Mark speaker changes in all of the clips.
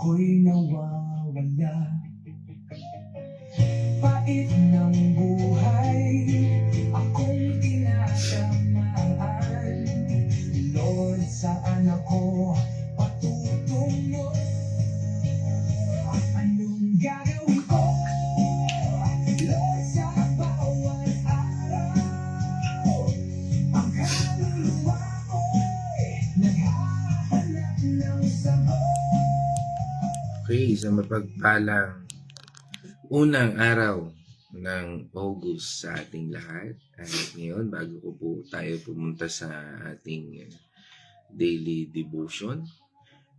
Speaker 1: ako'y nawawala. Pait ng buhay, akong tinatamaan. Lord, saan ako patutungo? Anong gagawin ko? Lord, sa bawat araw, ang kaluluwa ko'y naghahanap ng sagot.
Speaker 2: Okay, sa mapagpalang unang araw ng August sa ating lahat. At ngayon, bago ko po tayo pumunta sa ating daily devotion,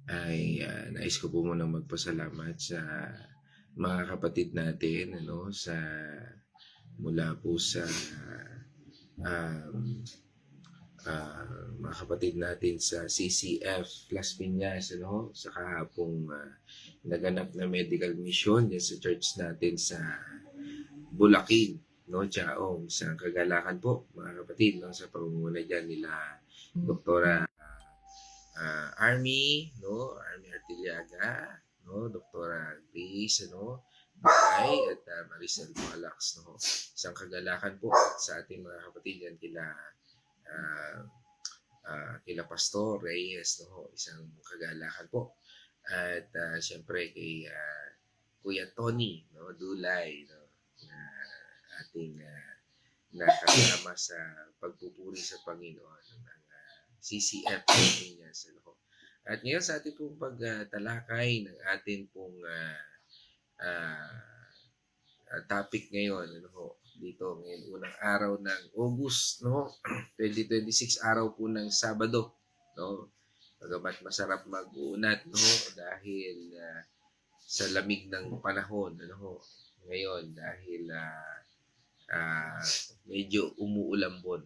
Speaker 2: ay nais ko po munang magpasalamat sa mga kapatid natin sa mula po sa mga kapatid natin sa CCF Las Piñas sa kahapong naganap na medical mission yan sa church natin sa Bulacan, Chaong, sa kagalakan po mga kapatid sa pangunguna dyan nila Doktora Army Artiliaga, Doktora Grace Bakay at Maricel Malax, isang kagalakan po sa ating mga kapatid yan kila Pastor Reyes, isang kagalakan po. At siyempre kay Kuya Tony Dulay, na ating nakasama sa pagpupuri sa Panginoon ng CCF niya sa At ngayon sa ating pong pagtalakay ng ating pong topic ngayon dito ngayon unang araw ng August 2026, araw po ng Sabado, Bagamat masarap mag-uunat dahil sa lamig ng panahon ngayon dahil medyo umuulambon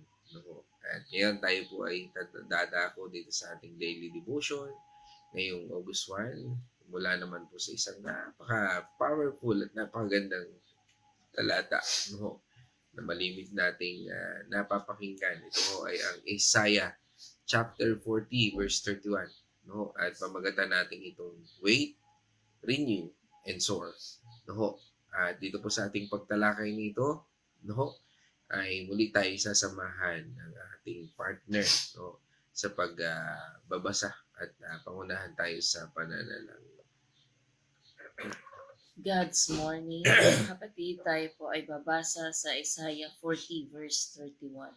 Speaker 2: At ngayon tayo po ay dadako dito sa ating daily devotion ngayong August 1, mula naman po sa isang napaka-powerful at napakagandang talata na malimit nating napapakinggan. Ito ay ang Isaiah chapter 40 verse 31 at pamagatan natin itong wait, renew, and soar at dito po sa ating pagtalakay nito ay muli tayo sasamahan ng ating partner sa pagbabasa at pangunahan tayo sa pananalangin.
Speaker 3: God's morning, mga kapatid, tayo po ay babasa sa Isaiah 40 verse 31.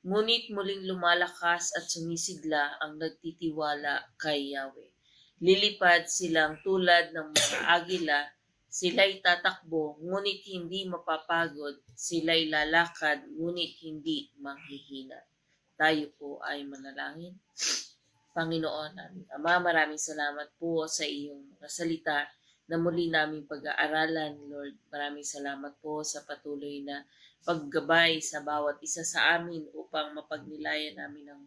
Speaker 3: Ngunit muling lumalakas at sumisigla ang nagtitiwala kay Yahweh. Lilipad silang tulad ng mga agila, sila'y tatakbo, ngunit hindi mapapagod, sila'y lalakad, ngunit hindi manghihina. Tayo po ay manalangin. Panginoon, aming Ama, maraming salamat po sa iyong mga salita na muli naming pag-aaralan, Lord. Maraming salamat po sa patuloy na paggabay sa bawat isa sa amin upang mapagnilayan namin ng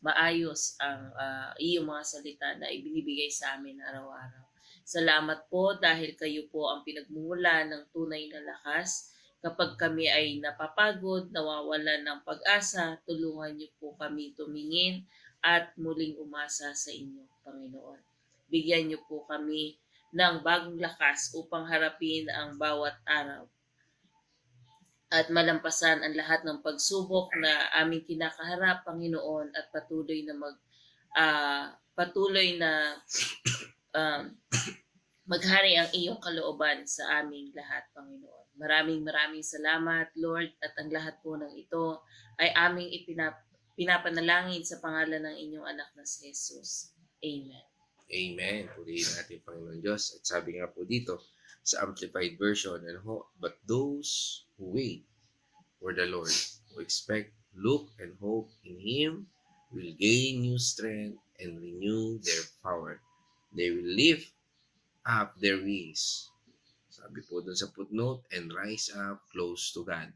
Speaker 3: maayos ang iyong mga salita na ibinibigay sa amin araw-araw. Salamat po dahil kayo po ang pinagmumulan ng tunay na lakas. Kapag kami ay napapagod, nawawalan ng pag-asa, tulungan niyo po kami tumingin at muling umasa sa inyo, Panginoon. Bigyan niyo po kami ng bagong lakas upang harapin ang bawat araw at malampasan ang lahat ng pagsubok na aming kinakaharap, Panginoon, at patuloy na maghari ang iyong kalooban sa aming lahat, Panginoon. Maraming salamat, Lord, at ang lahat po ng ito ay aming pinapanalangin sa pangalan ng inyong anak na si Jesus. Amen.
Speaker 2: Amen. Purihin natin Panginoon Diyos. At sabi nga po dito sa Amplified Version, but those who wait for the Lord, who expect, look, and hope in Him, will gain new strength and renew their power. They will lift up their wings. Sabi po dun sa footnote, and rise up close to God,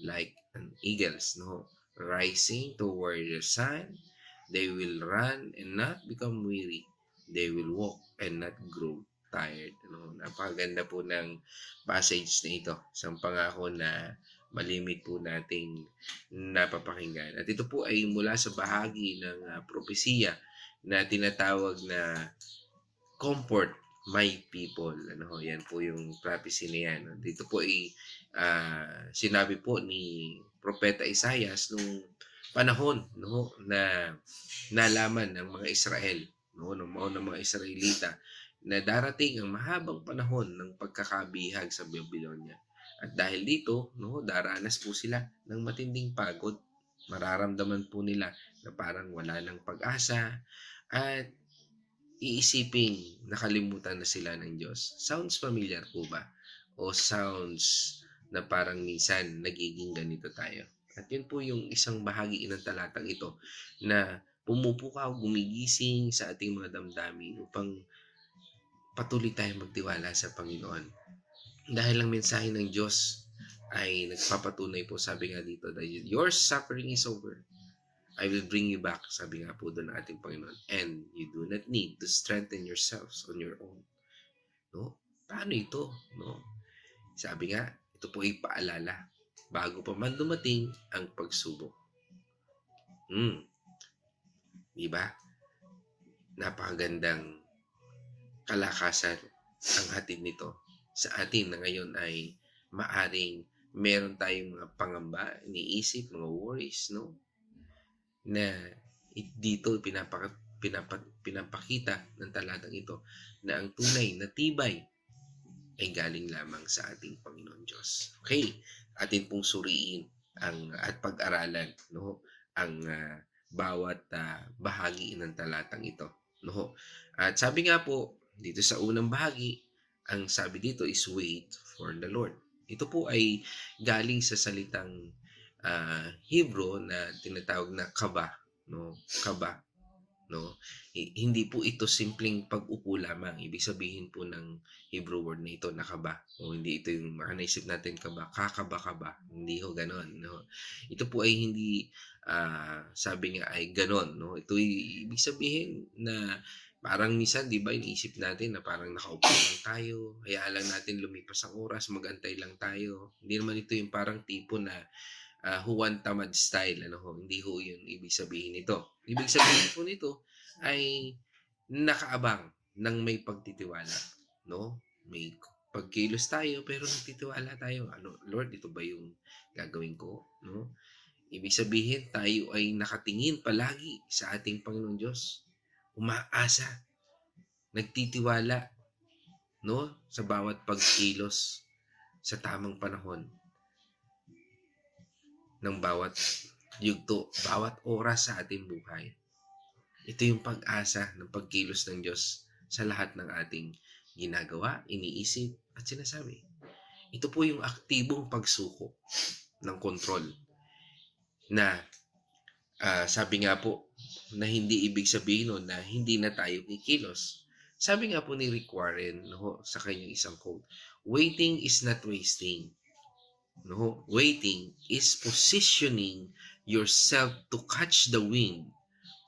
Speaker 2: like an eagles, rising toward the sun. They will run and not become weary. They will walk and not grow tired. Napakaganda po ng passage na ito. Isang pangako na malimit po nating napapakinggan. At ito po ay mula sa bahagi ng propesiya na tinatawag na comfort my people. Ano ho, yan po yung prophecy na yan. Dito po sinabi po ni Propeta Isaias nung panahon, no, na nalaman ng mga Israel, no, ng mga Israelita na darating ang mahabang panahon ng pagkakabihag sa Babylonia. At dahil dito, no, daranas po sila ng matinding pagod. Mararamdaman po nila na parang wala ng pag-asa at iisiping nakalimutan na sila ng Diyos. Sounds familiar po ba? O sounds na parang minsan nagiging ganito tayo? At yun po yung isang bahagi ng talatang ito na pumupukaw, gumigising sa ating mga damdamin upang patuloy tayong magtiwala sa Panginoon. Dahil ang mensahe ng Diyos ay nagpapatunay po, sabi nga dito, that your suffering is over. I will bring you back, sabi nga po doon ng ating Panginoon. And you do not need to strengthen yourselves on your own. No? Paano ito? No? Sabi nga, ito po ay paalala bago pa man dumating ang pagsubok. Diba? Napakagandang kalakasan ang hatid nito sa atin na ngayon ay maaring meron tayong mga pangamba, iniisip, mga worries, no? Na dito pinapakita ng talatang ito na ang tunay na tibay ay galing lamang sa ating Panginoon Diyos. Okay, atin pong suriin at pag-aralan, no, ang bawat bahagi ng talatang ito, no. At sabi nga po dito sa unang bahagi, ang sabi dito is wait for the Lord. Ito po ay galing sa salitang Hebrew na tinatawag na kaba, no? Kaba, no? Hindi po ito simpleng pag-upo lamang. Ibig sabihin po ng Hebrew word na ito na kaba. O hindi ito yung naisip natin kaba, kakaba-kaba. Hindi ho ganon, no? Ito po ay hindi sabi nga ay ganon, no? Ito ay ibig sabihin na parang minsan, di ba, iniisip natin na parang nakaupo lang tayo, hayaan lang natin lumipas ang oras, magantay lang tayo. Hindi naman ito yung parang tipo na Juan Tamad style, ano ho, hindi ho yun ibig sabihin nito. Ibig sabihin po nito ay nakaabang ng may pagtitiwala, no? May pagkilos tayo pero nagtitiwala tayo. Ano, Lord, ito ba yung gagawin ko, no? Ibig sabihin tayo ay nakatingin palagi sa ating Panginoon Diyos. Umaasa, nagtitiwala, no, sa bawat pagkilos sa tamang panahon ng bawat yugto, bawat oras sa ating buhay. Ito yung pag-asa ng pagkilos ng Diyos sa lahat ng ating ginagawa, iniisip, at sinasabi. Ito po yung aktibong pagsuko ng kontrol na sabi nga po na hindi ibig sabihin na hindi na tayo kikilos. Sabi nga po ni Rick Warren, no, sa kanyang isang quote, waiting is not wasting. No, waiting is positioning yourself to catch the wind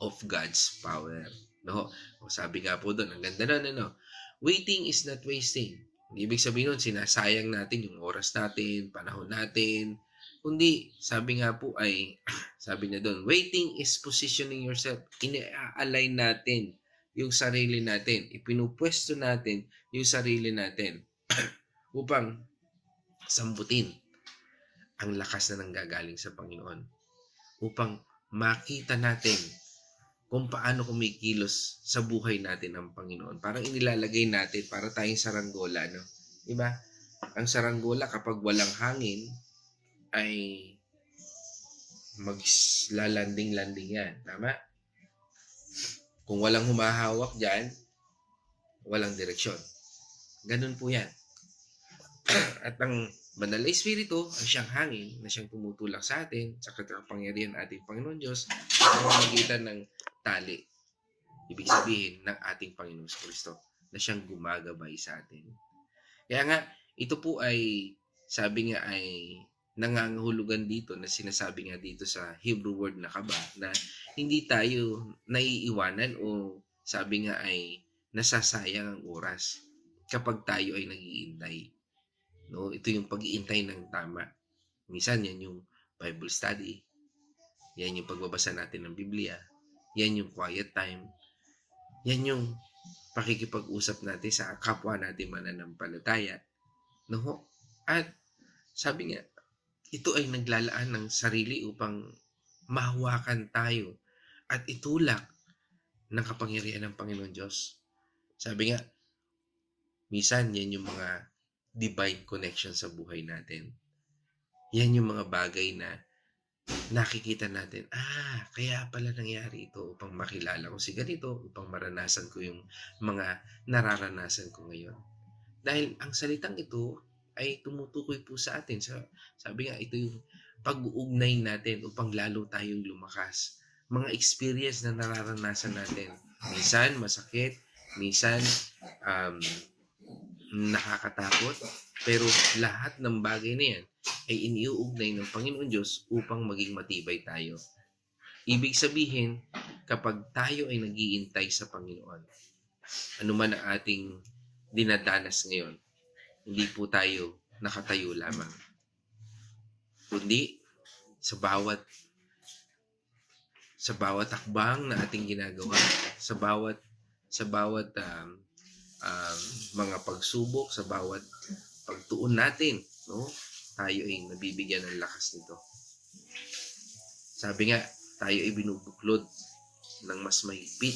Speaker 2: of God's power. No, sabi nga po doon, ang ganda na, no? Waiting is not wasting. Ibig sabihin nun, sinasayang natin yung oras natin, panahon natin. Kundi, sabi nga po ay, sabi niya doon, waiting is positioning yourself. Ina-align natin yung sarili natin. Ipinupwesto natin yung sarili natin upang sambutin ang lakas na nanggagaling sa Panginoon. Upang makita natin kung paano kumikilos sa buhay natin ang Panginoon. Parang inilalagay natin para tayong saranggola, no? Diba? Ang saranggola kapag walang hangin, ay maglalanding-landing yan. Tama? Kung walang humahawak dyan, walang direksyon. Ganun po yan. At ang Banal na Espiritu ang siyang hangin na siyang tumutulak sa atin sa kapangyarihan ating Panginoon Diyos sa pamamagitan ng tali. Ibig sabihin ng ating Panginoon Kristo na siyang gumagabay sa atin. Kaya nga, ito po ay, sabi nga ay nangangahulugan dito na sinasabi nga dito sa Hebrew word na kaba na hindi tayo naiiwanan o sabi nga ay nasasayang ang oras kapag tayo ay nag-iintay. No, ito yung pag-iintay ng tama. Minsan yan yung Bible study. Yan yung pagbabasa natin ng Biblia. Yan yung quiet time. Yan yung pakikipag-usap natin sa kapwa natin mananampalataya. No? At sabi nga, ito ay naglalaan ng sarili upang mahawakan tayo at itulak ng kapangyarihan ng Panginoon Diyos. Sabi nga, minsan yan yung mga divine connection sa buhay natin. Yan yung mga bagay na nakikita natin, kaya pala nangyari ito upang makilala ko si ganito, upang maranasan ko yung mga nararanasan ko ngayon. Dahil ang salitang ito ay tumutukoy po sa atin. Sabi nga, ito yung pag-uugnay natin upang lalo tayong lumakas. Mga experience na nararanasan natin. Minsan masakit, minsan nakakatakot, pero lahat ng bagay na yan ay iniuugnay ng Panginoon Diyos upang maging matibay tayo. Ibig sabihin, kapag tayo ay nag-iintay sa Panginoon, ano man ang ating dinadanas ngayon, hindi po tayo nakatayo lamang. Kundi sa bawat hakbang na ating ginagawa, sa bawat mga pagsubok, sa bawat pagtuon natin, no? Tayo ay nabibigyan ng lakas nito. Sabi nga, tayo ay binubuklod ng mas mahigpit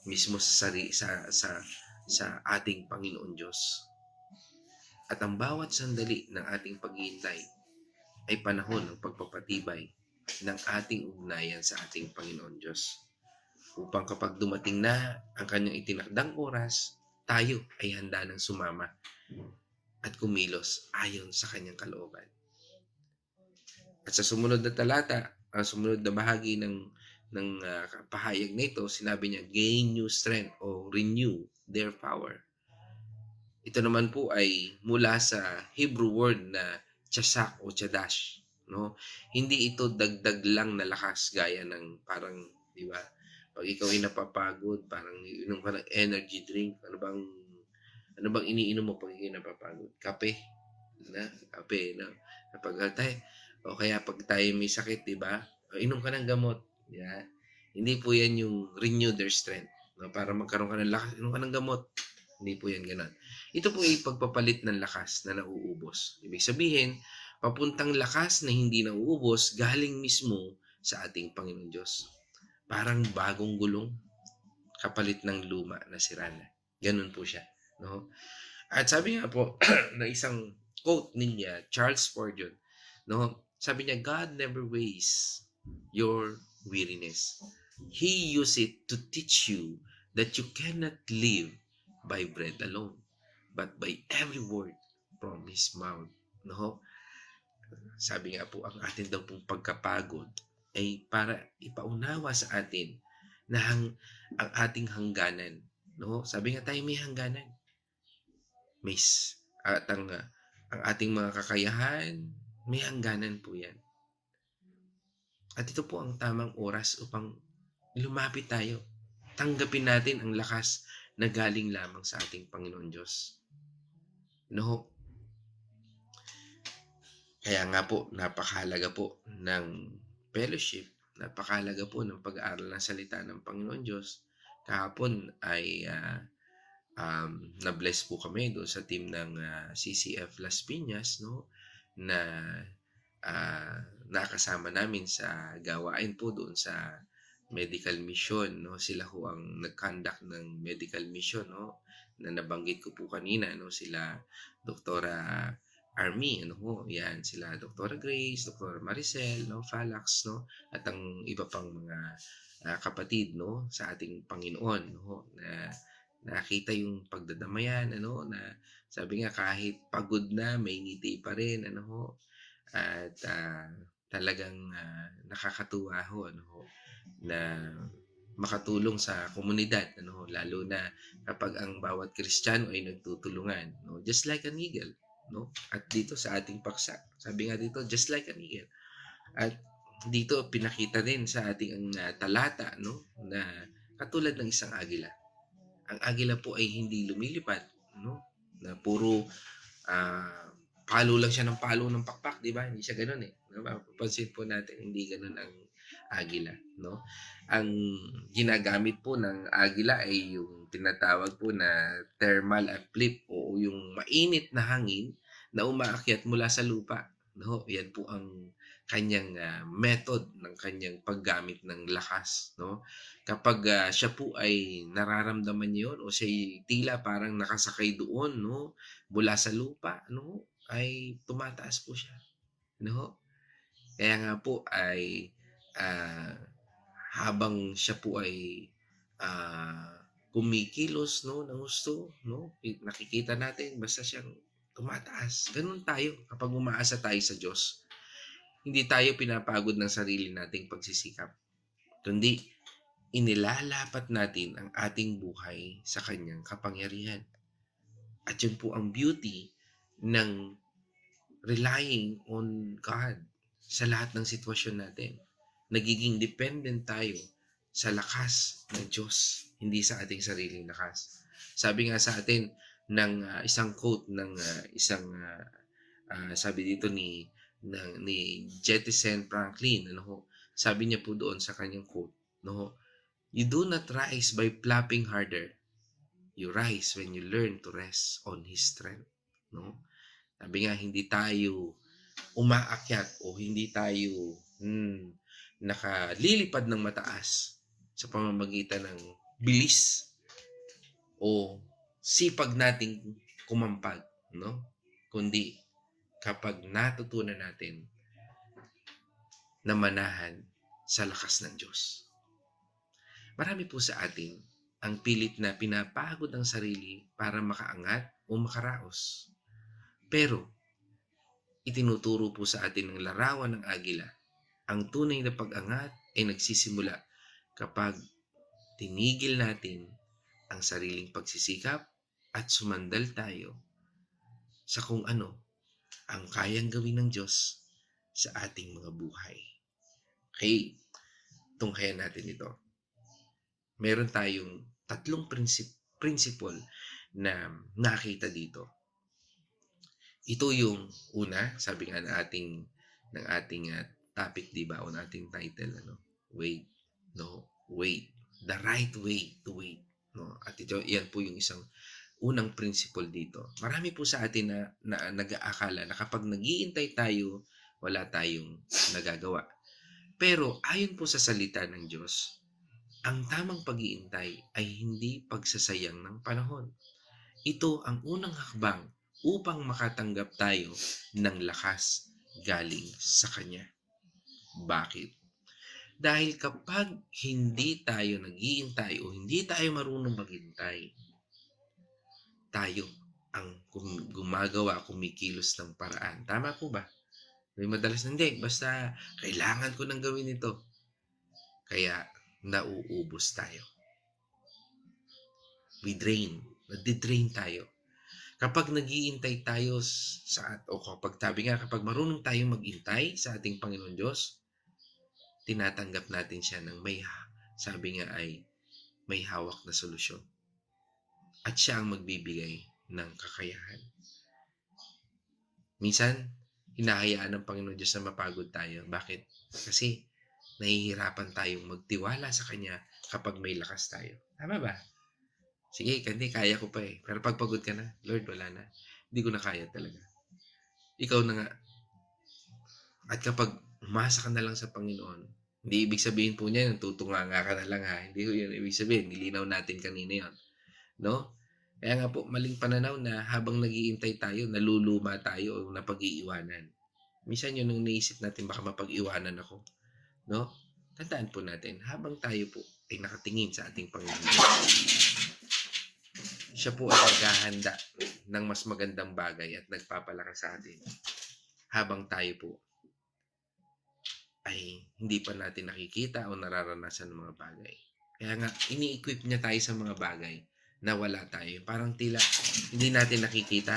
Speaker 2: mismo sa ating Panginoon Diyos. At ang bawat sandali ng ating paghihintay ay panahon ng pagpapatibay ng ating ugnayan sa ating Panginoon Diyos. Upang kapag dumating na ang kanyang itinakdang oras, tayo ay handa ng sumama at kumilos ayon sa kanyang kalooban. At sa sumunod na talata, ang sumunod na bahagi ng pahayag na ito, sinabi niya, gain new strength o renew their power. Ito naman po ay mula sa Hebrew word na tsasak o tsadash. No? Hindi ito dagdag lang na lakas gaya ng parang, di ba? Pag ikaw ay napapagod, parang inom ka ng energy drink, ano bang iniinom mo pag ikaw napapagod? Kape. No? O kaya pag tayo may sakit, di ba? Inom ka ng gamot. Yeah? Hindi po yan yung renew their strength. No? Para magkaroon ka ng lakas, inom ka ng gamot. Hindi po yan ganun. Ito po ay pagpapalit ng lakas na nauubos. Ibig sabihin, papuntang lakas na hindi nauubos galing mismo sa ating Panginoon Diyos. Parang bagong gulong kapalit ng luma na sira na. Ganun po siya. No? At sabi nga po na isang quote niya, Charles Spurgeon, no? Sabi niya, God never wastes your weariness. He used it to teach you that you cannot live by bread alone, but by every word from His mouth. No? Sabi nga po, ang atin daw pong pagkapagod ay para ipaunawa sa atin na ang ating hangganan. No? Sabi nga tayo may hangganan. At ang ating mga kakayahan, may hangganan po yan. At ito po ang tamang oras upang lumapit tayo. Tanggapin natin ang lakas na galing lamang sa ating Panginoon Diyos. No? Kaya nga po, napakahalaga po ng fellowship, napakahalaga po ng pag-aaral ng salita ng Panginoon Diyos. Kahapon ay na-bless po kami doon sa team ng CCF Las Piñas, no? Na nakasama namin sa gawain po doon sa medical mission, no? Sila ho ang nag-conduct ng medical mission, no? Na nabanggit ko po kanina, no? Sila Doktora Army, ano ho? Yan, sila Doktora Grace, Doktora Maricel, no? Falax, no? At ang iba pang mga kapatid, no? Sa ating Panginoon, no? Na nakita yung pagdadamayan, ano? Na sabi nga kahit pagod na, may ngiti pa rin, ano ho? At talagang nakakatuwa ho, ano ho? Na makatulong sa komunidad, ano, lalo na kapag ang bawat Kristiyano ay nagtutulungan, no? Just like an eagle, no? At dito sa ating paksa, sabi nga dito, just like an eagle. At dito pinakita din sa ating talata, no, na katulad ng isang agila. Ang agila po ay hindi lumilipad, no? Na puro palo lang siya ng palo ng pakpak, di ba? Hindi siya ganoon eh. Napapansin po natin, hindi ganoon ang agila, no? Ang ginagamit po ng agila ay yung tinatawag po na thermal uplift o yung mainit na hangin na umaakyat mula sa lupa, no? Yan po ang kanyang method ng kanyang paggamit ng lakas, no? Kapag siya po ay nararamdaman niya yun o siya tila parang nakasakay doon, no? Mula sa lupa, no? Ay tumataas po siya, no? Kaya nga po ay ah, habang siya po ay kumikilos, no, ng gusto, no? Nakikita natin basta siyang tumataas. Ganun tayo kapag umaasa tayo sa Diyos. Hindi tayo pinapagod ng sarili nating pagsisikap, kundi inilalapat natin ang ating buhay sa kanyang kapangyarihan. At yun po ang beauty ng relying on God sa lahat ng sitwasyon natin. Nagiging dependent tayo sa lakas ng Diyos, hindi sa ating sariling lakas. Sabi nga sa atin ng isang quote ng sabi dito ni Jettison Franklin, ano, sabi niya po doon sa kanyang quote, no, you do not rise by flapping harder. You rise when you learn to rest on His strength, no? Sabi nga, hindi tayo umaakyat o hindi tayo nakalilipad ng mataas sa pamamagitan ng bilis o sipag nating kumampag, no? Kundi kapag natutunan natin na manahan sa lakas ng Diyos. Marami po sa atin ang pilit na pinapagod ang sarili para makaangat o makaraos. Pero, itinuturo po sa atin ng larawan ng agila, ang tunay na pag-angat ay nagsisimula kapag tinigil natin ang sariling pagsisikap at sumandal tayo sa kung ano ang kayang gawin ng Diyos sa ating mga buhay. Okay, tunghayan natin ito. Meron tayong tatlong principle na nakita dito. Ito yung una, sabi nga ng ating topic, di ba, o ng ating title, ano? Wait, no, wait. The right way to wait, no? At ito, yan po yung isang unang principle dito. Marami po sa atin na nag-aakala na kapag nag-iintay tayo, wala tayong nagagawa. Pero ayon po sa salita ng Diyos, ang tamang pag-iintay ay hindi pagsasayang ng panahon. Ito ang unang hakbang upang makatanggap tayo ng lakas galing sa Kanya. Bakit? Dahil kapag hindi tayo nag-iintay o hindi tayo marunong maghintay, tayo ang gumagawa, kumikilos ng paraan. Tama po ba? May madalas hindi. Basta kailangan ko nang gawin ito. Kaya nauubos tayo. We drain. Nadidrain tayo. Kapag nag-iintay tayo kapag marunong tayong mag-intay sa ating Panginoon Diyos, tinatanggap natin siya ng sabi nga ay may hawak na solusyon. At siya ang magbibigay ng kakayahan. Minsan, hinahayaan ng Panginoon Diyos na mapagod tayo. Bakit? Kasi nahihirapan tayong magtiwala sa Kanya kapag may lakas tayo. Tama ba? Sige, hindi, kaya ko pa eh. Pero pag pagod ka na, Lord, wala na. Hindi ko na kaya talaga. Ikaw na nga. At kapag umasa ka na lang sa Panginoon, hindi ibig sabihin po niya, tutunganga ka na lang ha. Hindi ko yun ibig sabihin. Nilinaw natin kanina yun. No? Kaya nga po, maling pananaw na habang nag-iintay tayo, naluluma tayo o napag-iiwanan. Minsan yun nung naisip natin, baka mapag-iwanan ako. No? Tandaan po natin, habang tayo po ay nakatingin sa ating Panginoon, siya po ay naghahanda ng mas magandang bagay at nagpapalakas sa atin. Habang tayo po ay hindi pa natin nakikita o nararanasan ng mga bagay. Kaya nga, ini-equip niya tayo sa mga bagay na wala tayo. Parang tila hindi natin nakikita.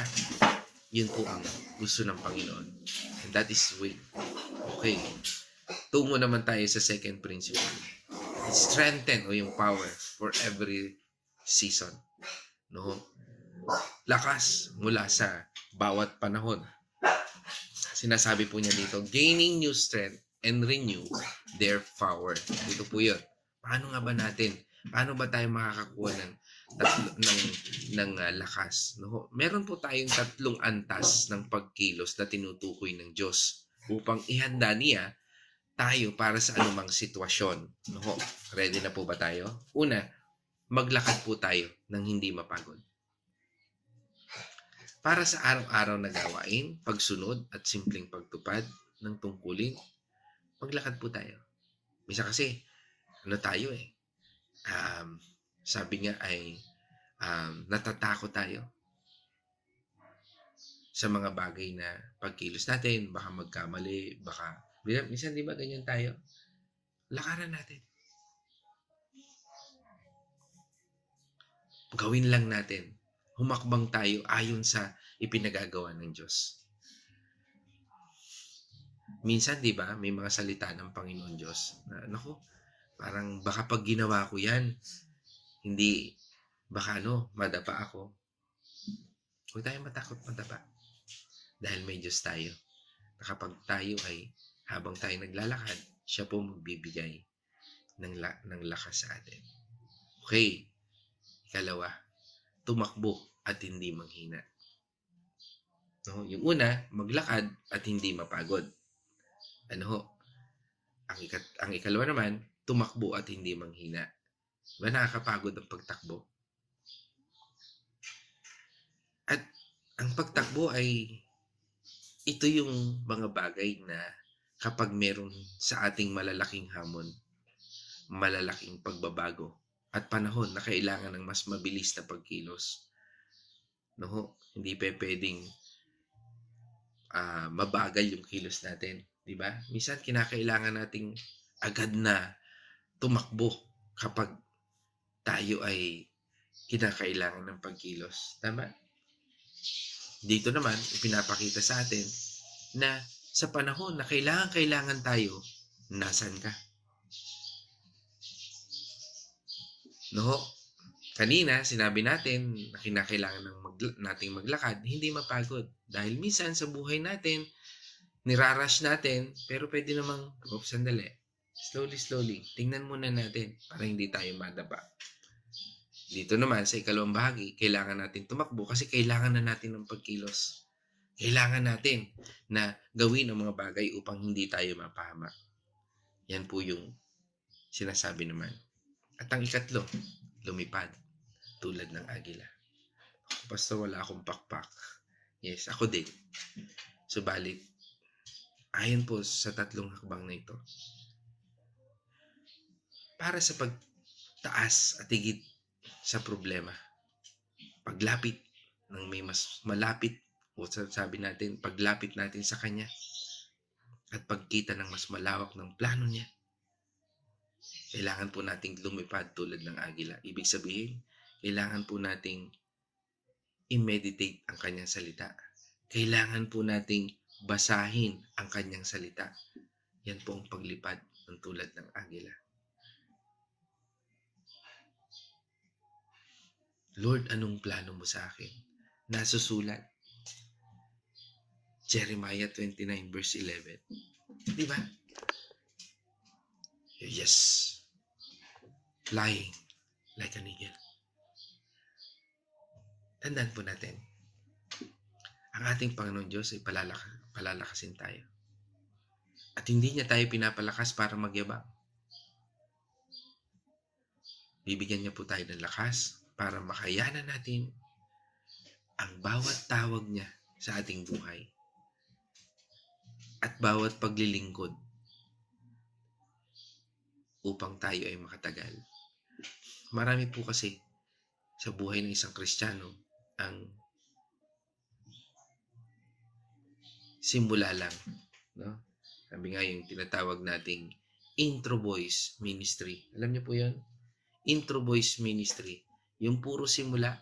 Speaker 2: Yun po ang gusto ng Panginoon. And that is wait. Okay. Tungo naman tayo sa second principle. Strengthen o yung power for every season. No? Lakas mula sa bawat panahon. Sinasabi po niya dito, gaining new strength and renew their power. Ito po yun. Paano nga ba natin? Paano ba tayo makakakuha ng lakas? No? Meron po tayong 3 antas ng pagkilos na tinutukoy ng Diyos upang ihanda niya tayo para sa anumang sitwasyon. No? Ready na po ba tayo? Una, maglakad po tayo ng hindi mapagod. Para sa araw-araw na gawain, pagsunod at simpleng pagtupad ng tungkulin, maglakad po tayo. Misa kasi, tayo sabi nga ay natatakot tayo sa mga bagay na pagkilos natin, baka magkamali, baka, minsan di ba ganyan tayo? Lakaran natin. Gawin lang natin. Humakbang tayo ayon sa ipinagagawa ng Diyos. Minsan, di ba, may mga salita ng Panginoon Diyos na, parang baka pag ginawa ko yan, hindi, baka madapa ako. Huwag tayo matakot madapa. Dahil may Diyos tayo. Na kapag tayo ay, habang tayo naglalakad, siya po magbibigay ng lakas sa atin. Okay. Ikalawa, tumakbo at hindi manghina. No? Yung una, maglakad at hindi mapagod. Ang ikalawa naman, tumakbo at hindi manghina. Diba nakakapagod ang pagtakbo? At ang pagtakbo ay ito yung mga bagay na kapag meron sa ating malalaking hamon, malalaking pagbabago, at panahon na kailangan ng mas mabilis na pagkilos. Hindi pwedeng mabagal yung kilos natin. Diba? Minsan kinakailangan nating agad na tumakbo kapag tayo ay kinakailangan ng pagkilos. Tama? Dito naman, ipinapakita sa atin na sa panahon na kailangan tayo, nasan ka? Kanina, sinabi natin na kinakailangan nating maglakad, hindi mapagod. Dahil minsan sa buhay natin, nirarush natin, pero pwede namang, sandali. Slowly. Tingnan muna natin para hindi tayo madapa. Dito naman, sa ikalawang bahagi, kailangan natin tumakbo kasi kailangan na natin ng pagkilos. Kailangan natin na gawin ang mga bagay upang hindi tayo mapahamak. Yan po yung sinasabi naman. At ang ikatlo, lumipad tulad ng agila. Basta wala akong pakpak. Yes, ako din. Subalit, ayon po sa 3 hakbang na ito, para sa pagtaas at higit sa problema, paglapit ng may mas malapit, o sabi natin, paglapit natin sa Kanya, at pagkita ng mas malawak ng plano niya, kailangan po nating lumipad tulad ng agila. Ibig sabihin, kailangan po nating i-meditate ang Kanyang salita. Kailangan po nating basahin ang Kanyang salita. Yan po ang paglipad ng tulad ng agila. Lord, anong plano mo sa akin? Nasusulat. Jeremiah 29 verse 11. Diba? Yes. Flying like an eagle. Tandaan po natin, ang ating Panginoon Diyos ay palalakasin tayo. At hindi niya tayo pinapalakas para magyabang. Bibigyan niya po tayo ng lakas para makayanan natin ang bawat tawag niya sa ating buhay at bawat paglilingkod upang tayo ay makatagal. Marami po kasi sa buhay ng isang Kristiyano ang simula lang. Sabi nga yung tinatawag nating intro voice ministry. Alam niyo po yun? Intro voice ministry. Yung puro simula.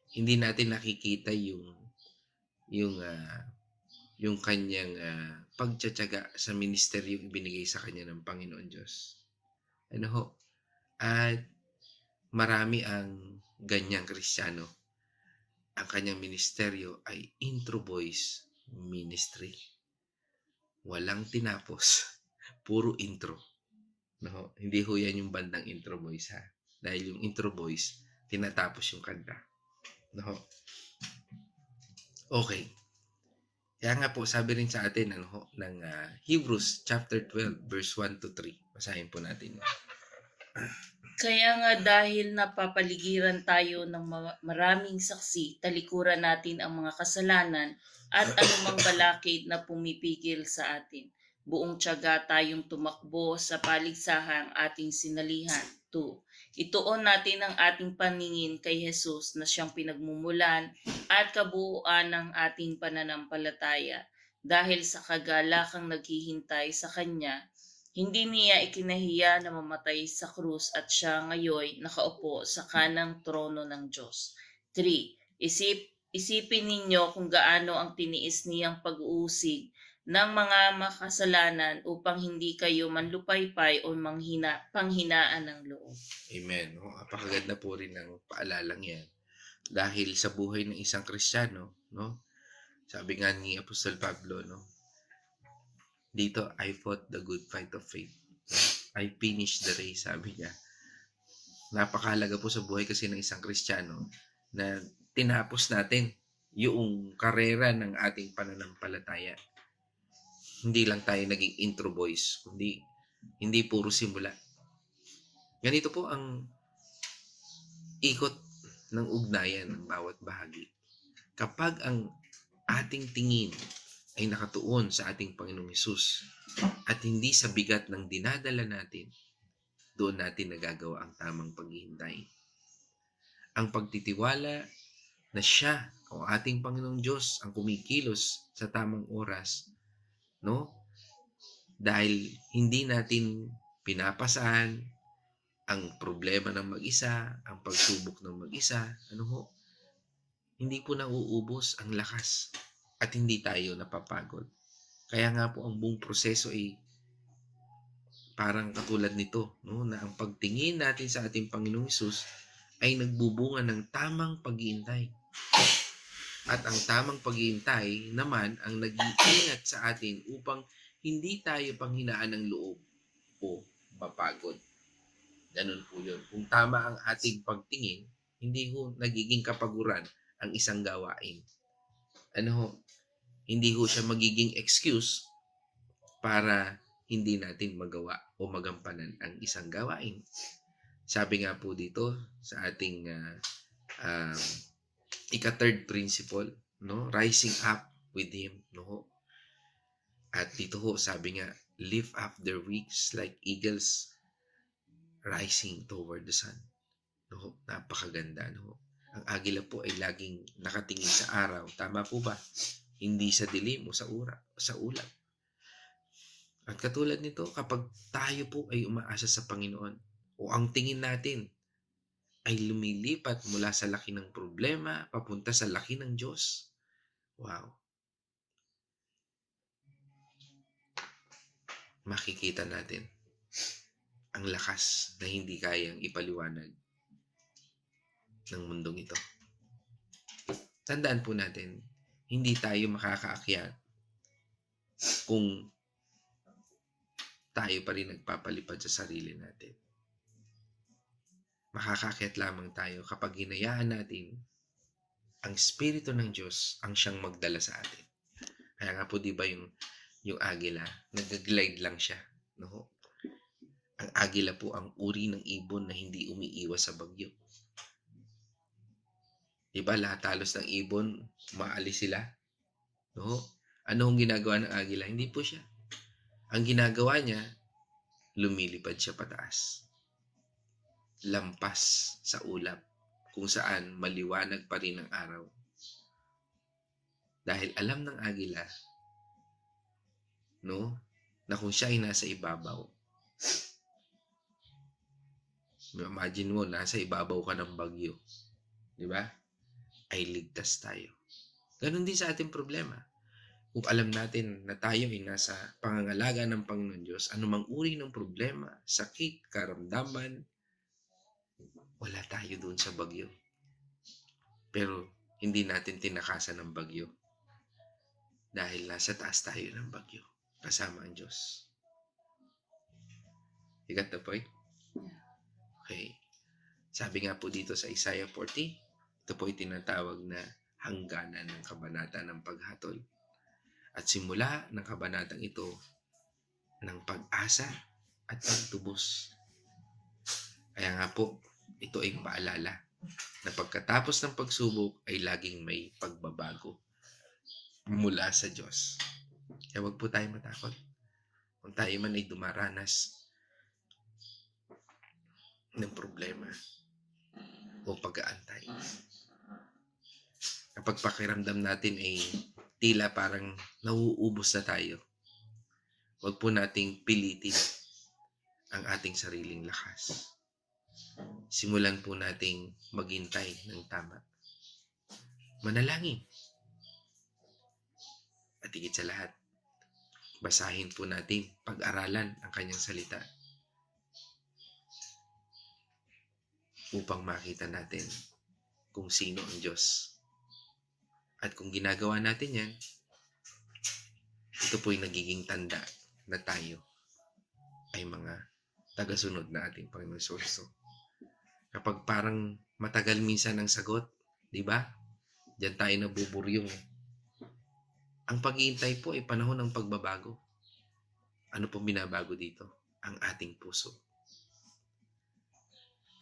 Speaker 2: Hindi natin nakikita yung kanyang pagtsatsaga sa ministeryo ibinigay sa kanya ng Panginoon Diyos. At marami ang ganyang Kristiyano. Ang kanyang ministeryo ay intro voice ministry. walang tinapos. Puro intro. No? Hindi ho yan yung bandang intro boys ha. Dahil yung intro boys, tinatapos yung kanta. No? Okay. Kaya nga po, sabi rin sa atin ng Hebrews chapter 12, verse 1 to 3. Basahin po natin.
Speaker 3: Kaya nga dahil napapaligiran tayo ng maraming saksi, talikuran natin ang mga kasalanan at anumang balakid na pumipigil sa atin. Buong tiyaga tayong tumakbo sa paligsahang ating sinalihan. 2. Ituon natin ang ating paningin kay Jesus na siyang pinagmumulan at kabuuan ng ating pananampalataya. Dahil sa kagalakang naghihintay sa Kanya, hindi niya ikinahiya na mamatay sa krus at siya ngayon nakaupo sa kanang trono ng Diyos. 3. Isipin ninyo kung gaano ang tiniis niyang pag-uusig ng mga makasalanan upang hindi kayo manlupaypay o panghinaan ng loob.
Speaker 2: Amen. No? Apakaganda po rin ng paalalang yan. Dahil sa buhay ng isang Kristiyano, no? Sabi nga ni Apostol Pablo, no? Dito, I fought the good fight of faith. I finished the race, sabi niya. Napakahalaga po sa buhay kasi ng isang Kristiyano na tinapos natin yung karera ng ating pananampalataya. Hindi lang tayo naging intro boys, kundi hindi puro simula. Ganito po ang ikot ng ugnayan ng bawat bahagi. Kapag ang ating tingin ay nakatuon sa ating Panginoong Hesus at hindi sa bigat ng dinadala natin, doon natin nagagawa ang tamang paghihintay. Ang pagtitiwala na siya o ating Panginoong Diyos ang kumikilos sa tamang oras, no? Dahil hindi natin pinapasan ang problema ng mag-isa, ang pagsubok ng mag-isa, hindi po nauubos ang lakas at hindi tayo napapagod. Kaya nga po ang buong proseso ay parang katulad nito, no? Na ang pagtingin natin sa ating Panginoong Hesus ay nagbubunga ng tamang pag-iintay. At ang tamang pag-iintay naman ang nag-iingat sa atin upang hindi tayo panghinaan ng loob o mapagod. Ganun po yun. Kung tama ang ating pagtingin, hindi ho nagiging kapaguran ang isang gawain. Hindi ho siya magiging excuse para hindi natin magawa o magampanan ang isang gawain. Sabi nga po dito sa ating ika-third principle, no? Rising up with Him, no? At dito ho, sabi nga, lift up their wings like eagles rising toward the sun. No? Napakaganda, no? Ang agila po ay laging nakatingin sa araw. Tama po ba? Hindi sa dilim o sa ulap. At katulad nito, kapag tayo po ay umaasa sa Panginoon o ang tingin natin ay lumilipat mula sa laki ng problema papunta sa laki ng Diyos. Wow. Makikita natin ang lakas na hindi kayang ipaliwanag ng mundong ito. Tandaan po natin, hindi tayo makakaakyat kung tayo pa rin nagpapalipad sa sarili natin. Makakaakyat lamang tayo kapag hinayaan natin ang Espiritu ng Diyos ang siyang magdala sa atin. Kaya nga po di ba yung agila, nag-glide lang siya. No? Ang agila po ang uri ng ibon na hindi umiiwas sa bagyo. Di ba lahat halos ng ibon, maalis sila? No? Ano ang ginagawa ng agila? Hindi po siya. Ang ginagawa niya, lumilipad siya pataas. Lampas sa ulap kung saan maliwanag pa rin ang araw. Dahil alam ng agila, no, na kung siya ay nasa ibabaw. Imagine mo, nasa ibabaw ka ng bagyo. Di ba? Ay ligtas tayo. Ganon din sa ating problema. Kung alam natin na tayo ay nasa pangangalaga ng Panginoon Diyos, anumang uri ng problema, sakit, karamdaman, wala tayo doon sa bagyo. Pero hindi natin tinakasan ng bagyo. Dahil nasa taas tayo ng bagyo. kasama ang Diyos. You got the point? Okay. Sabi nga po dito sa Isaiah 40, ito po ay tinatawag na hangganan ng kabanata ng paghatol. At simula ng kabanatang ito ng pag-asa at pagtubos. Kaya nga po, ito ay paalala na pagkatapos ng pagsubok ay laging may pagbabago mula sa Diyos. Kaya huwag po tayo matakot. Kung tayo man ay dumaranas ng problema o pag-aantay. Kapag pakiramdam natin ay tila parang nauubos na tayo, huwag po nating pilitin ang ating sariling lakas. Simulan po nating maghintay ng tama. Manalangin. At higit sa lahat, basahin po natin, pag-aralan ang kanyang salita upang makita natin kung sino ang Diyos. At kung ginagawa natin yan, ito po'y nagiging tanda na tayo ay mga tagasunod na ating Panginoon Kristo. Kapag parang matagal minsan ang sagot, di ba? Diyan tayo nabuburyong. Ang paghihintay po ay panahon ng pagbabago. Ano pong binabago dito? Ang ating puso.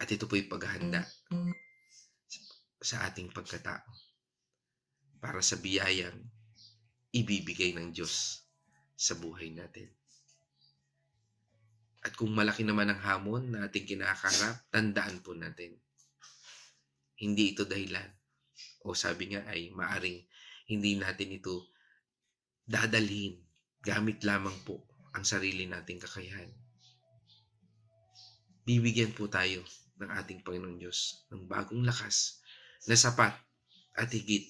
Speaker 2: At ito po'y paghahanda sa ating pagkatao para sa biyayang ibibigay ng Diyos sa buhay natin. At kung malaki naman ang hamon na ating kinakaharap, tandaan po natin. Hindi ito dahilan. O sabi nga ay maaring hindi natin ito dadalhin. Gamit lamang po ang sarili nating kakayahan. Bibigyan po tayo ng ating Panginoon Diyos ng bagong lakas na sapat at higit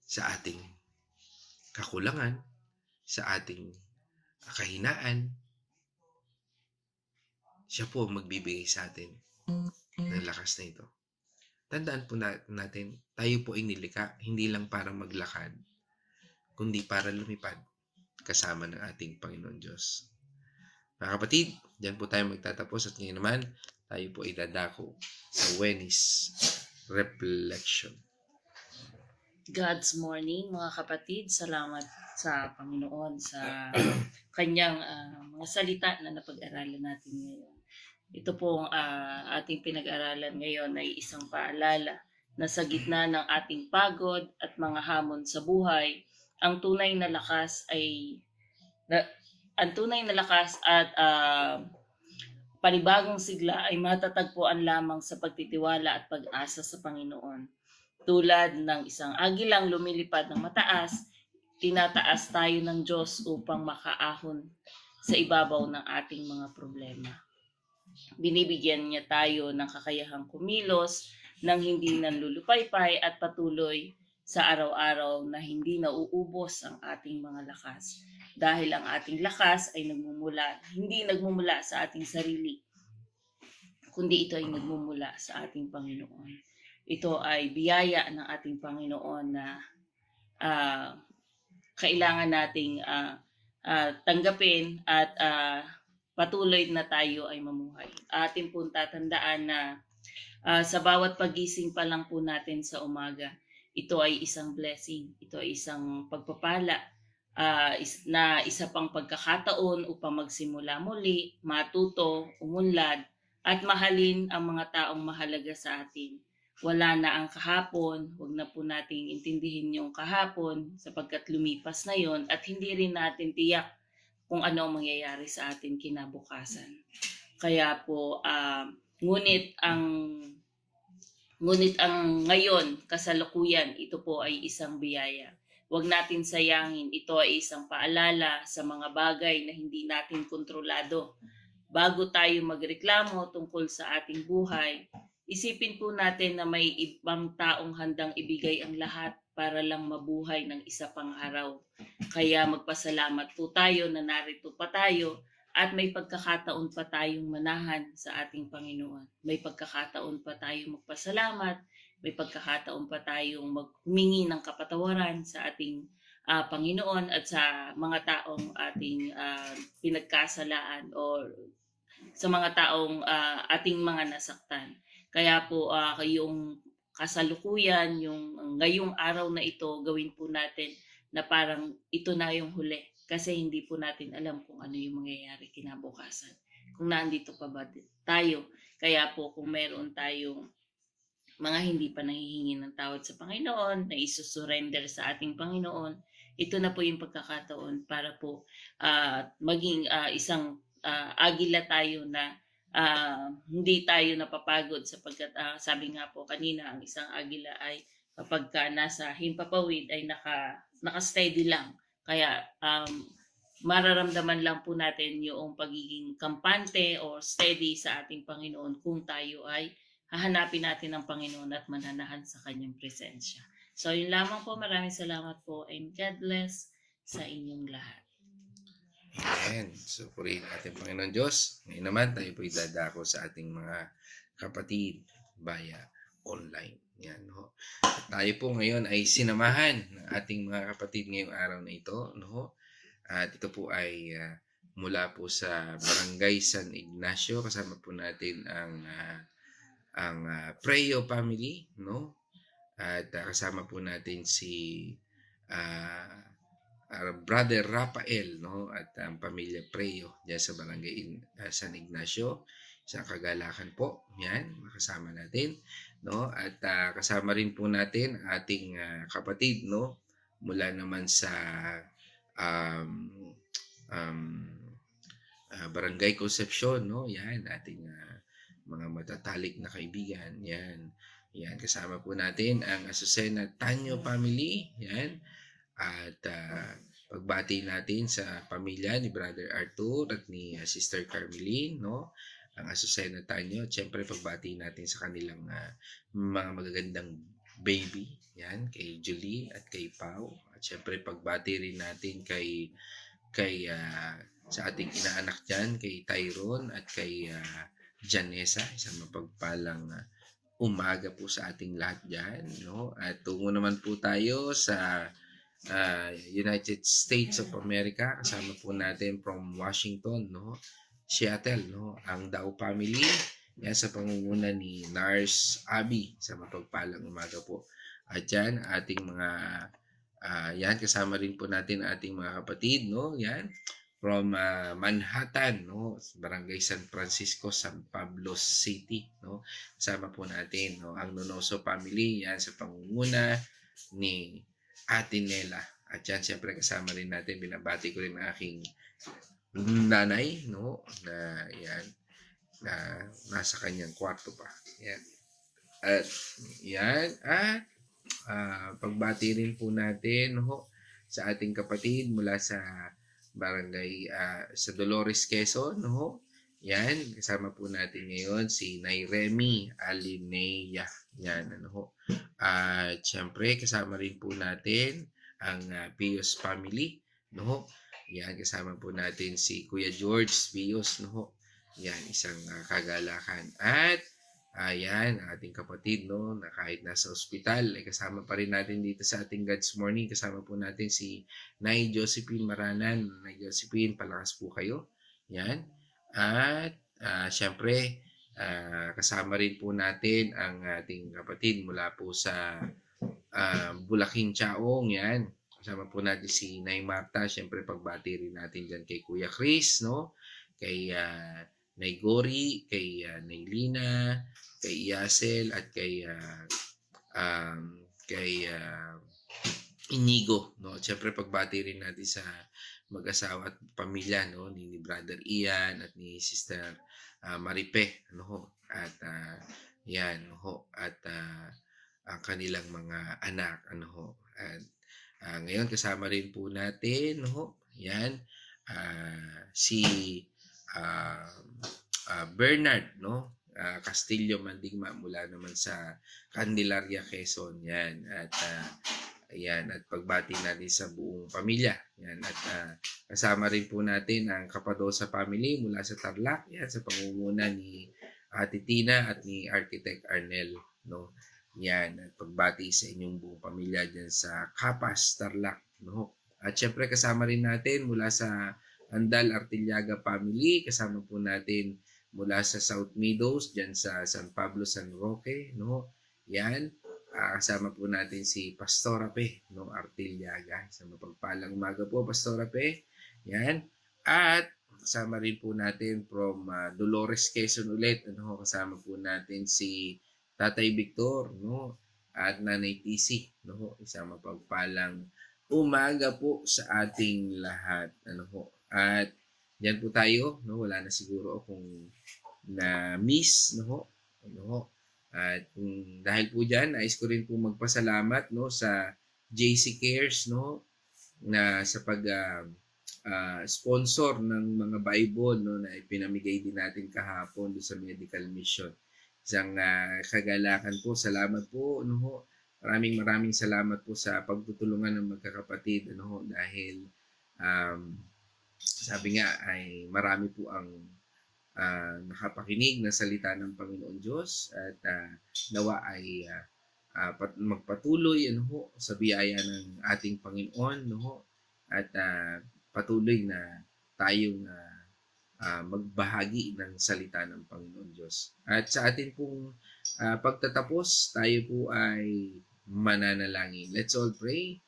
Speaker 2: sa ating kakulangan, sa ating kahinaan. Siya po ang magbibigay sa atin ng lakas na ito. Tandaan po natin, tayo po ay nilikha hindi lang para maglakad, kundi para lumipad kasama ng ating Panginoon Diyos. Mga kapatid, diyan po tayo magtatapos at ngayon naman, tayo po ay dadako sa Wednesday Reflection.
Speaker 3: God's morning, mga kapatid. Salamat sa Panginoon sa kanyang mga salita na napag-aralan natin ngayon. Ito pong ating pinag-aralan ngayon ay isang paalala na sa gitna ng ating pagod at mga hamon sa buhay, ang tunay na lakas at panibagong sigla ay matatagpuan lamang sa pagtitiwala at pag-asa sa Panginoon. Tulad ng isang agilang lumilipad ng mataas, tinataas tayo ng Diyos upang makaahon sa ibabaw ng ating mga problema. Binibigyan niya tayo ng kakayahang kumilos nang hindi nanlulupaypay at patuloy sa araw-araw na hindi nauubos ang ating mga lakas. Dahil ang ating lakas ay hindi nagmumula sa ating sarili, kundi ito ay nagmumula sa ating Panginoon. Ito ay biyaya ng ating Panginoon na kailangan nating tanggapin at patuloy na tayo ay mamuhay. Atin pong tatandaan na sa bawat pagising pa lang po natin sa umaga, ito ay isang blessing, ito ay isang pagpapala, na isa pang pagkakataon upang magsimula muli, matuto, umunlad, at mahalin ang mga taong mahalaga sa atin. Wala na ang kahapon, wag na po nating intindihin yung kahapon sapagkat lumipas na yon at hindi rin natin tiyak kung ano ang mangyayari sa atin kinabukasan. Kaya po, ngunit ang ngayon, kasalukuyan, ito po ay isang biyaya. Huwag natin sayangin, ito ay isang paalala sa mga bagay na hindi natin kontrolado. Bago tayo magreklamo tungkol sa ating buhay, isipin po natin na may ibang taong handang ibigay ang lahat para lang mabuhay ng isa pang araw. Kaya magpasalamat po tayo na narito pa tayo at may pagkakataon pa tayong manahan sa ating Panginoon. May pagkakataon pa tayong magpasalamat, may pagkakataon pa tayong humingi ng kapatawaran sa ating Panginoon at sa mga taong ating pinagkasalaan or sa mga taong ating mga nasaktan. Kaya po yung kasalukuyan, yung ngayong araw na ito, gawin po natin na parang ito na yung huli. Kasi hindi po natin alam kung ano yung mangyayari kinabukasan. Kung nandito pa ba tayo. Kaya po kung meron tayong mga hindi pa nahihingi ng tawad sa Panginoon, na isusurrender sa ating Panginoon, ito na po yung pagkakataon para po maging isang agila tayo na hindi tayo napapagod sapagkat sabi nga po kanina, ang isang agila ay kapag nasa himpapawid ay naka-steady lang. Kaya mararamdaman lang po natin yung pagiging kampante or steady sa ating Panginoon kung tayo ay hahanapin natin ang Panginoon at mananahan sa kanyang presensya. So yun lamang po. Maraming salamat po and God bless sa inyong lahat.
Speaker 2: Amen. So, purihin natin Panginoon Diyos. Ngayon naman, tayo po'y dadako sa ating mga kapatid via online. Yan, no? At tayo po ngayon ay sinamahan ng ating mga kapatid ngayong araw na ito. No? At ito po ay mula po sa Barangay San Ignacio. Kasama po natin ang Preyo family. No? At kasama po natin si Brother Rafael, no, at ang pamilya Preyo diyan sa Barangay San Ignacio, sa Kagalakan po. Yan, makasama natin, no, at kasama rin po natin ating kapatid, no, mula naman sa Barangay Concepcion, no. Yan, ating mga matatalik na kaibigan. Yan. Yan, kasama po natin ang Azucena Tanyo family. Yan. At pagbati natin sa pamilya ni Brother Arthur at ni Sister Carmeline, no? Ang Azucena Tanyo. Siyempre, pagbati natin sa kanilang mga magagandang baby. Yan, kay Julie at kay Pau. At siyempre, pagbati rin natin kay sa ating inaanak dyan, kay Tyrone at kay Janessa. Isang mapagpalang umaga po sa ating lahat dyan, no? At tungo naman po tayo sa United States of America. Kasama po natin from Washington, no? Seattle, no? Ang Dao family, yan sa pangunguna ni Nars Abby, sa mapagpalang umaga po. At yan, ating mga yan, kasama rin po natin ating mga kapatid, no? Yan, from Manhattan, no? Barangay San Francisco, San Pablo City, no? Kasama po natin, no? Ang Nonoso family, yan sa pangunguna ni Ate Nela. At yan, siyempre kasama rin natin, binabati ko rin ang aking nanay, no? Na yan, na nasa kanyang kwarto pa. Yan. At yan, at pagbati rin po natin, no? Sa ating kapatid mula sa barangay sa Dolores, Quezon, no? Yan, kasama po natin ngayon si Nay Remy Alinea. Yan, ano ho. At syempre, kasama rin po natin ang Pios family, no? Yan, kasama po natin si Kuya George Pios, no? Yan, isang Kagalakan. At ayan, ating kapatid, no, na kahit nasa ospital, ay kasama pa rin natin dito sa ating God's Morning. Kasama po natin si Nay Josephine Maranan. Nay Josephine, palakas po kayo. Yan. At syempre, kasama rin po natin ang ating kapatid mula po sa Bulaking Chaong. Yan. Kasama po natin si Nay Marta. Syempre, pagbati rin natin dyan kay Kuya Chris, no? Kay Nay Gori, kay Nay Lina, kay Yasel, at kay Inigo, no? Siyempre pagbati rin natin sa mag-asawa at pamilya, no, ni Brother Ian at ni Sister Maripe, no? At yan, no, at ang kanilang mga anak, ano ho. At ngayon kasama rin po natin, no, yan, si Bernard, no, Castillo Mandigma mula naman sa Candelaria, Quezon. Yan. At ayan, at pagbati natin sa buong pamilya. Yan. At kasama rin po natin ang Capadosa family mula sa Tarlac. Yan, sa pangunguna ni Ate Tina at ni Architect Arnel, no. Yan, at pagbati sa inyong buong pamilya dyan sa Capas, Tarlac. No? At syempre kasama rin natin mula sa Andal Artillaga family, kasama po natin mula sa South Meadows, dyan sa San Pablo, San Roque, no? Yan. Kasama po natin si Pastora Pe, no? Artillaga. Sa mapagpalang umaga po, Pastora Pe. Yan. At kasama rin po natin from Dolores, Quezon ulit. Ano? Kasama po natin si Tatay Victor, no? At Nanay TC, no? Isang mapagpalang umaga po sa ating lahat. Ano ho? At diyan po tayo, no? Wala na siguro akong na-miss, no ho? Ano ho? At dahil po diyan, nais ko rin po magpasalamat, no, sa JC Cares, no, na sa pag sponsor ng mga Bible, no, na ipinamigay din natin kahapon do sa medical mission. Isang kagalakan po. Salamat po, no ho. Maraming salamat po sa pagtutulungan ng magkakapatid, ano ho, dahil sabi nga ay marami po ang nakapakinig ng salita ng Panginoon Diyos at nawa ay magpatuloy, ano ho, sa biyaya ng ating Panginoon, no ho, at patuloy na tayong magbahagi ng salita ng Panginoon Diyos. At sa atin pong pagtatapos, tayo po ay mananalangin. Let's all pray.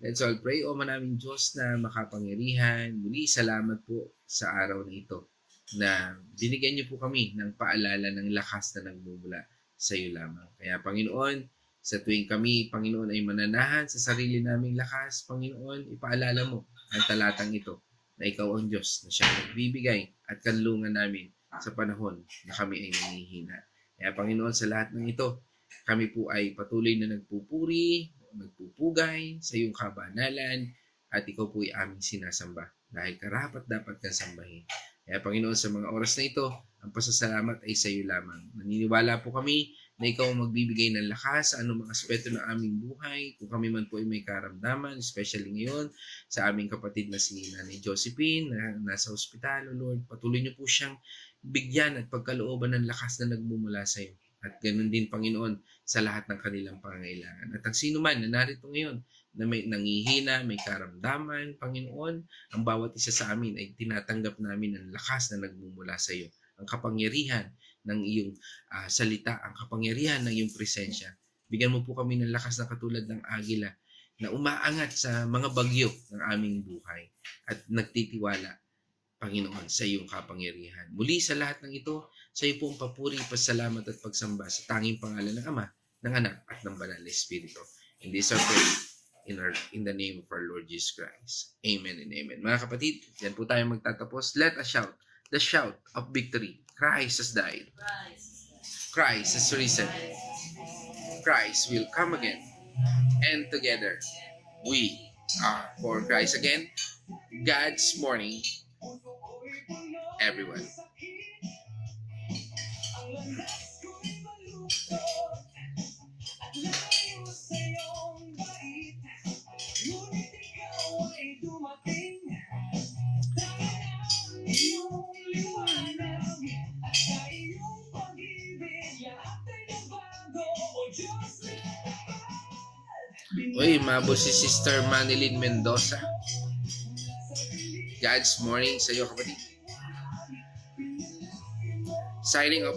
Speaker 2: Let's all pray. O manaming Diyos na makapangyarihan, muli salamat po sa araw na ito na binigyan niyo po kami ng paalala ng lakas na nagmumula sa iyo lamang. Kaya Panginoon, sa tuwing kami, Panginoon, ay mananahan sa sarili naming lakas, Panginoon, ipaalala mo ang talatang ito na ikaw ang Diyos na siyang nagbibigay at kanlungan namin sa panahon na kami ay nanghihina. Kaya Panginoon, sa lahat ng ito, kami po ay patuloy na nagpupuri, nagpupugay sa iyong kabanalan at ikaw po ay aming sinasamba dahil karapat dapat kang sambahin. Kaya Panginoon, sa mga oras na ito, ang pasasalamat ay sa iyo lamang. Naniniwala po kami na ikaw ang magbibigay ng lakas sa anumang aspeto ng aming buhay. Kung kami man po ay may karamdaman, especially ngayon sa aming kapatid na si Nanay Josephine na nasa ospital, O Lord, patuloy niyo po siyang bigyan at pagkalooban ng lakas na nagmumula sa iyo. At ganoon din, Panginoon, sa lahat ng kanilang pangangailangan. At ang sino man na narito ngayon na may nangihina, may karamdaman, Panginoon, ang bawat isa sa amin ay tinatanggap namin ang lakas na nagmumula sa iyo. Ang kapangyarihan ng iyong salita, ang kapangyarihan ng iyong presensya. Bigyan mo po kami ng lakas na katulad ng agila na umaangat sa mga bagyo ng aming buhay at nagtitiwala, Panginoon, sa iyong kapangyarihan. Muli sa lahat ng ito, sa iyo po ang papuri, pasalamat at pagsamba sa tanging pangalan ng Ama, ng Anak at ng Banal na Espiritu. In this our prayer, in the name of our Lord Jesus Christ. Amen and amen. Mga kapatid, yan po tayo magtatapos. Let us shout the shout of victory. Christ has died. Christ has risen. Christ will come again. And together, we are for Christ again. God's morning, everyone.
Speaker 1: Ang landas ko'y malungkot at layo sa iyong bait. Ngunit ikaw ay dumating. Dahil ang iyong liwanag at sa iyong pag-ibig, lahat ay nabago. O Diyos na tapat.
Speaker 2: Uy, mabo si Sister Manilyn Mendoza. God's morning sa iyo, kapatid. Signing off.